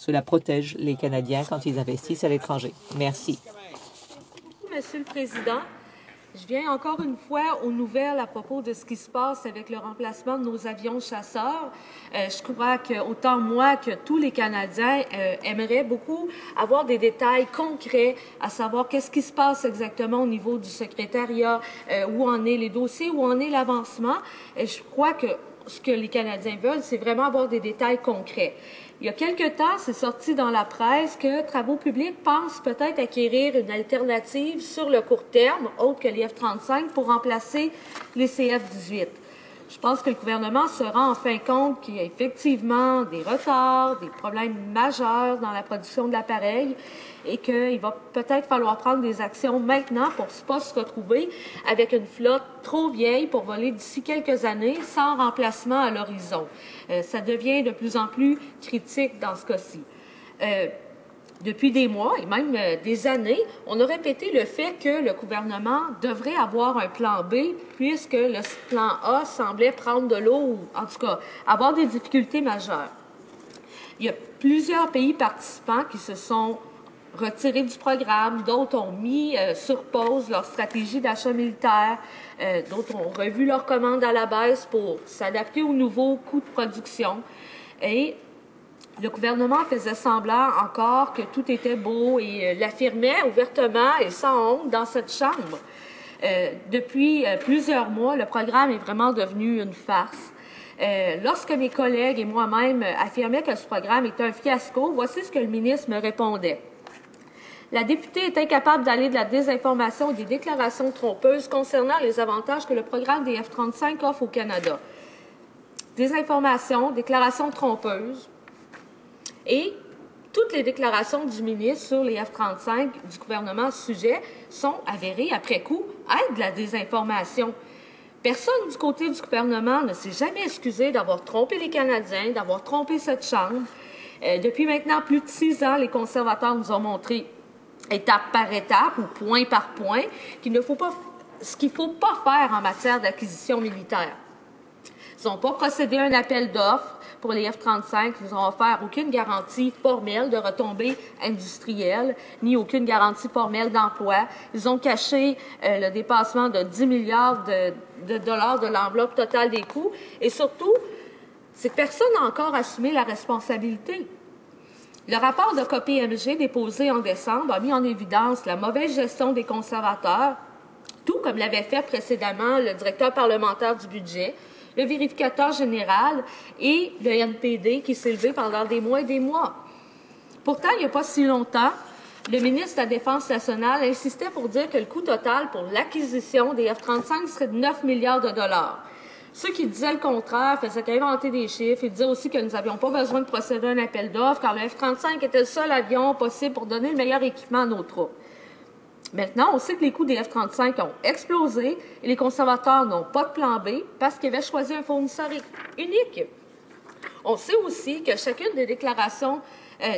Cela protège les Canadiens quand ils investissent à l'étranger. Merci. Monsieur le Président, je viens encore une fois aux nouvelles à propos de ce qui se passe avec le remplacement de nos avions chasseurs. Je crois que autant moi que tous les Canadiens aimeraient beaucoup avoir des détails concrets, à savoir qu'est-ce qui se passe exactement au niveau du secrétariat, où en est les dossiers, où en est l'avancement. Je crois que ce que les Canadiens veulent, c'est vraiment avoir des détails concrets. Il y a quelque temps, c'est sorti dans la presse que Travaux publics pense peut-être acquérir une alternative sur le court terme, autre que les F-35, pour remplacer les CF-18. Je pense que le gouvernement se rend en fin compte qu'il y a effectivement des retards, des problèmes majeurs dans la production de l'appareil et qu'il va peut-être falloir prendre des actions maintenant pour ne pas se retrouver avec une flotte trop vieille pour voler d'ici quelques années sans remplacement à l'horizon. Ça devient de plus en plus critique dans ce cas-ci. Depuis des mois et même des années, on a répété le fait que le gouvernement devrait avoir un plan B puisque le plan A semblait prendre de l'eau ou, en tout cas, avoir des difficultés majeures. Il y a plusieurs pays participants qui se sont retirés du programme, d'autres ont mis sur pause leur stratégie d'achat militaire, d'autres ont revu leurs commandes à la baisse pour s'adapter aux nouveaux coûts de production. Et le gouvernement faisait semblant encore que tout était beau et l'affirmait ouvertement et sans honte dans cette Chambre. Depuis plusieurs mois, le programme est vraiment devenu une farce. Lorsque mes collègues et moi-même affirmaient que ce programme était un fiasco, voici ce que le ministre me répondait. La députée est incapable d'aller de la désinformation et des déclarations trompeuses concernant les avantages que le programme des F-35 offre au Canada. Désinformation, déclarations trompeuses. Et toutes les déclarations du ministre sur les F-35 du gouvernement à ce sujet sont avérées après coup être de la désinformation. Personne du côté du gouvernement ne s'est jamais excusé d'avoir trompé les Canadiens, d'avoir trompé cette Chambre. Depuis maintenant plus de 6 ans, les conservateurs nous ont montré étape par étape ou point par point ce qu'il ne faut pas faire en matière d'acquisition militaire. Ils n'ont pas procédé à un appel d'offres pour les F-35. Ils n'ont offert aucune garantie formelle de retombées industrielles, ni aucune garantie formelle d'emploi. Ils ont caché le dépassement de 10 milliards de dollars de l'enveloppe totale des coûts. Et surtout, c'est que personne n'a encore assumé la responsabilité. Le rapport de KPMG déposé en décembre a mis en évidence la mauvaise gestion des conservateurs, tout comme l'avait fait précédemment le directeur parlementaire du budget, le vérificateur général et le NPD qui s'est levé pendant des mois et des mois. Pourtant, il n'y a pas si longtemps, le ministre de la Défense nationale insistait pour dire que le coût total pour l'acquisition des F-35 serait de 9 milliards de dollars. Ceux qui disaient le contraire faisaient qu'inventer des chiffres. Ils disaient aussi que nous n'avions pas besoin de procéder à un appel d'offres car le F-35 était le seul avion possible pour donner le meilleur équipement à nos troupes. Maintenant, on sait que les coûts des F-35 ont explosé et les conservateurs n'ont pas de plan B parce qu'ils avaient choisi un fournisseur unique. On sait aussi que chacune des déclarations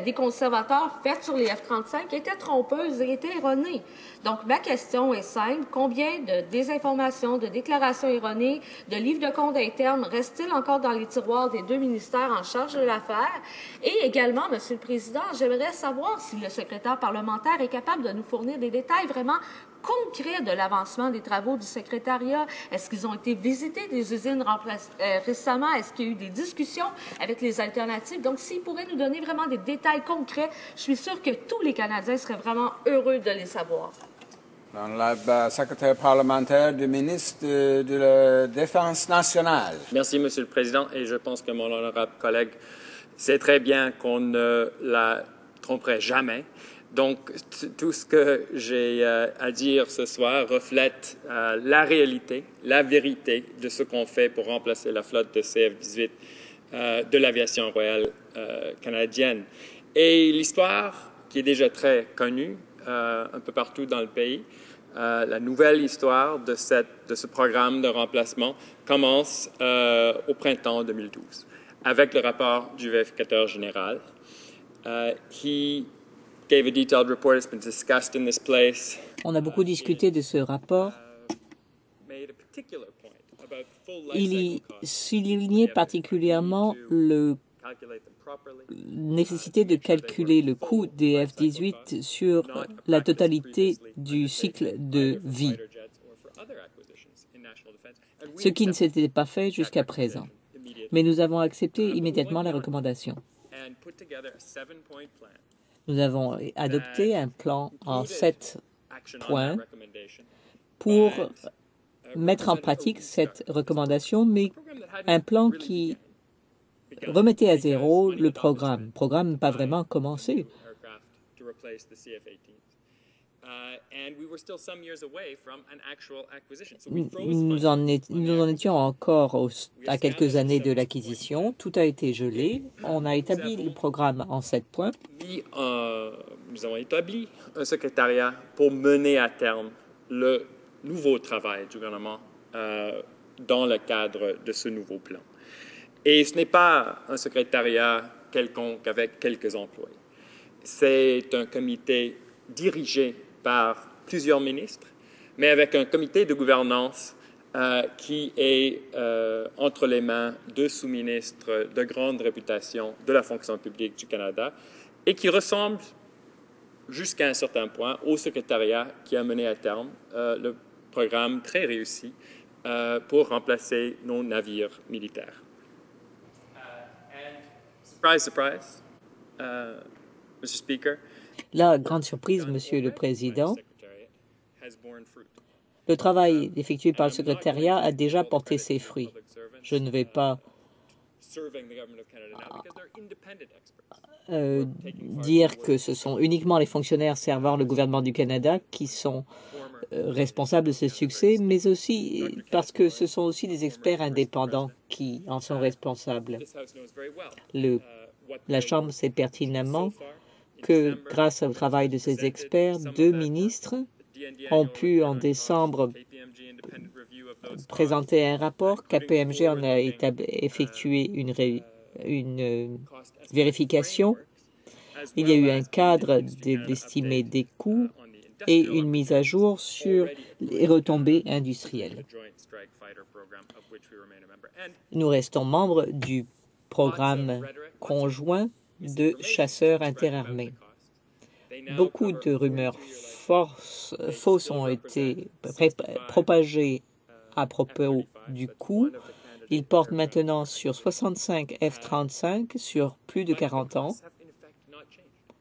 des conservateurs faites sur les F-35 étaient trompeuses et étaient erronées. Donc, ma question est simple. Combien de désinformations, de déclarations erronées, de livres de comptes internes restent-ils encore dans les tiroirs des deux ministères en charge de l'affaire? Et également, Monsieur le Président, j'aimerais savoir si le secrétaire parlementaire est capable de nous fournir des détails vraiment concret de l'avancement des travaux du secrétariat. Est-ce qu'ils ont été visités des usines récemment? Est-ce qu'il y a eu des discussions avec les alternatives? Donc, s'ils pourraient nous donner vraiment des détails concrets, je suis sûre que tous les Canadiens seraient vraiment heureux de les savoir. La secrétaire parlementaire du ministre de la Défense nationale. Merci, Monsieur le Président. Et je pense que mon honorable collègue sait très bien qu'on ne la tromperait jamais. Donc, tout ce que j'ai à dire ce soir reflète la réalité, la vérité de ce qu'on fait pour remplacer la flotte de CF-18 de l'aviation royale canadienne. Et l'histoire, qui est déjà très connue un peu partout dans le pays, la nouvelle histoire de ce programme de remplacement commence au printemps 2012, avec le rapport du vérificateur général qui gave a detailed report. It's been discussed in this place. On a beaucoup discuté de ce rapport. Il y soulignait particulièrement le nécessité de calculer le coût des F-18 sur la totalité du cycle de vie, ce qui ne s'était pas fait jusqu'à présent. Mais nous avons accepté immédiatement la recommandation. Nous avons adopté un plan en 7 points pour mettre en pratique cette recommandation, mais un plan qui remettait à zéro le programme. Le programme n'a pas vraiment commencé. Nous en étions encore à quelques années de l'acquisition. Tout a été gelé. On a établi le programme en 7 points. Nous avons établi un secrétariat pour mener à terme le nouveau travail du gouvernement dans le cadre de ce nouveau plan. Et ce n'est pas un secrétariat quelconque avec quelques employés. C'est un comité dirigé par plusieurs ministres, mais avec un comité de gouvernance qui est entre les mains de sous-ministres de grande réputation de la fonction publique du Canada et qui ressemble jusqu'à un certain point au secrétariat qui a mené à terme le programme très réussi pour remplacer nos navires militaires. Surprise, surprise, Mr. Speaker. La grande surprise, Monsieur le Président, le travail effectué par le secrétariat a déjà porté ses fruits. Je ne vais pas dire que ce sont uniquement les fonctionnaires servant le gouvernement du Canada qui sont responsables de ce succès, mais aussi parce que ce sont aussi des experts indépendants qui en sont responsables. La Chambre sait pertinemment que grâce au travail de ces experts, 2 ministres ont pu en décembre présenter un rapport. KPMG en a effectué une vérification. Il y a eu un cadre d'estimer des coûts et une mise à jour sur les retombées industrielles. Nous restons membres du programme conjoint de chasseurs interarmés. Beaucoup de rumeurs fausses ont été propagées à propos du coût. Il porte maintenant sur 65 F-35 sur plus de 40 ans,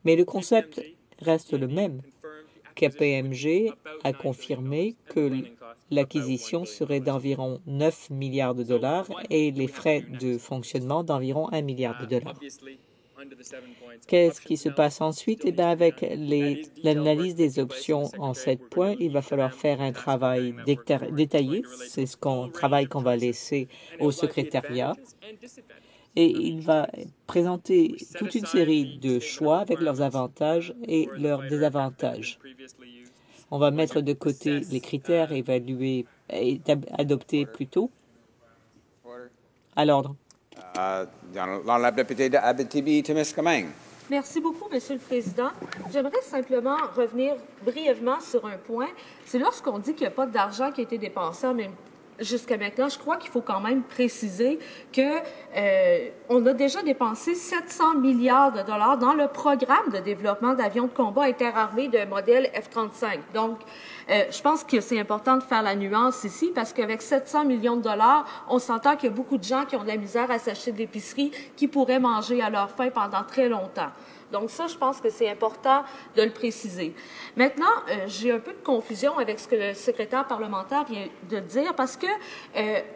mais le concept reste le même. KPMG a confirmé que l'acquisition serait d'environ 9 milliards de dollars et les frais de fonctionnement d'environ 1 milliard de dollars. Qu'est-ce qui se passe ensuite? Eh bien, avec l'analyse des options en 7 points, il va falloir faire un travail détaillé. C'est travail qu'on va laisser au secrétariat. Et il va présenter toute une série de choix avec leurs avantages et leurs désavantages. On va mettre de côté les critères évalués et adoptés plus tôt. À l'ordre. L'honorable député de Abitibi-Témiscamingue. Merci beaucoup, Monsieur le Président. J'aimerais simplement revenir brièvement sur un point. C'est lorsqu'on dit qu'il n'y a pas d'argent qui a été dépensé jusqu'à maintenant, je crois qu'il faut quand même préciser que on a déjà dépensé 700 milliards de dollars dans le programme de développement d'avions de combat interarmés de modèle F-35. Donc, je pense que c'est important de faire la nuance ici parce qu'avec 700 millions de dollars, on s'entend qu'il y a beaucoup de gens qui ont de la misère à s'acheter de l'épicerie qui pourraient manger à leur faim pendant très longtemps. Donc ça, je pense que c'est important de le préciser. Maintenant, j'ai un peu de confusion avec ce que le secrétaire parlementaire vient de dire parce que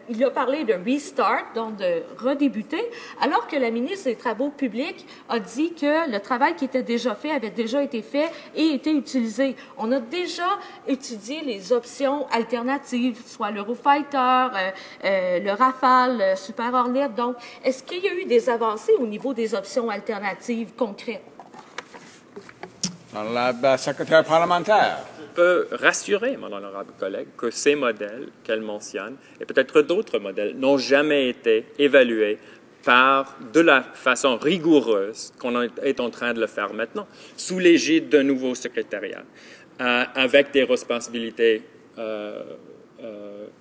il a parlé de restart, donc de redébuter, alors que la ministre des Travaux publics a dit que le travail qui était déjà fait avait déjà été fait et été utilisé. On a déjà étudié les options alternatives, soit l'Eurofighter, le Rafale, le Super Hornet. Donc, est-ce qu'il y a eu des avancées au niveau des options alternatives concrètes? La secrétaire parlementaire. Je peux rassurer mon honorable collègue que ces modèles qu'elle mentionne, et peut-être d'autres modèles, n'ont jamais été évalués de la façon rigoureuse qu'on est en train de le faire maintenant, sous l'égide d'un nouveau secrétariat, avec des responsabilités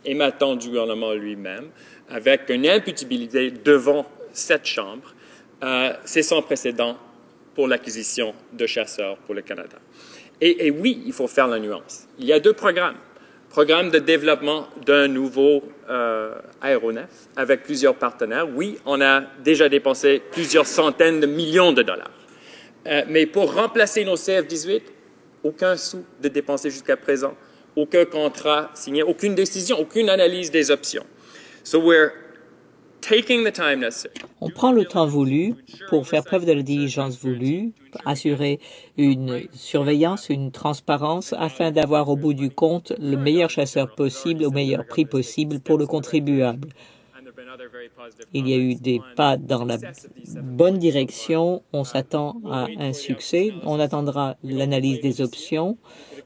ématant du gouvernement lui-même, avec une imputabilité devant cette Chambre, c'est sans précédent pour l'acquisition de chasseurs pour le Canada. Et oui, il faut faire la nuance. Il y a deux programmes. Programme de développement d'un nouveau aéronef avec plusieurs partenaires. Oui, on a déjà dépensé plusieurs centaines de millions de dollars. Mais pour remplacer nos CF-18, aucun sou de dépensé jusqu'à présent, aucun contrat signé, aucune décision, aucune analyse des options. So we're taking the time necessary. On prend le temps voulu pour faire preuve de la diligence voulue, assurer une surveillance, une transparence, afin d'avoir au bout du compte le meilleur chasseur possible au meilleur prix possible pour le contribuable. Il y a eu des pas dans la bonne direction. On s'attend à un succès. On attendra l'analyse des options.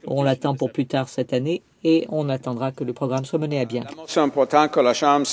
On l'attend pour plus tard cette année et on attendra que le programme soit mené à bien. C'est important que la Chambre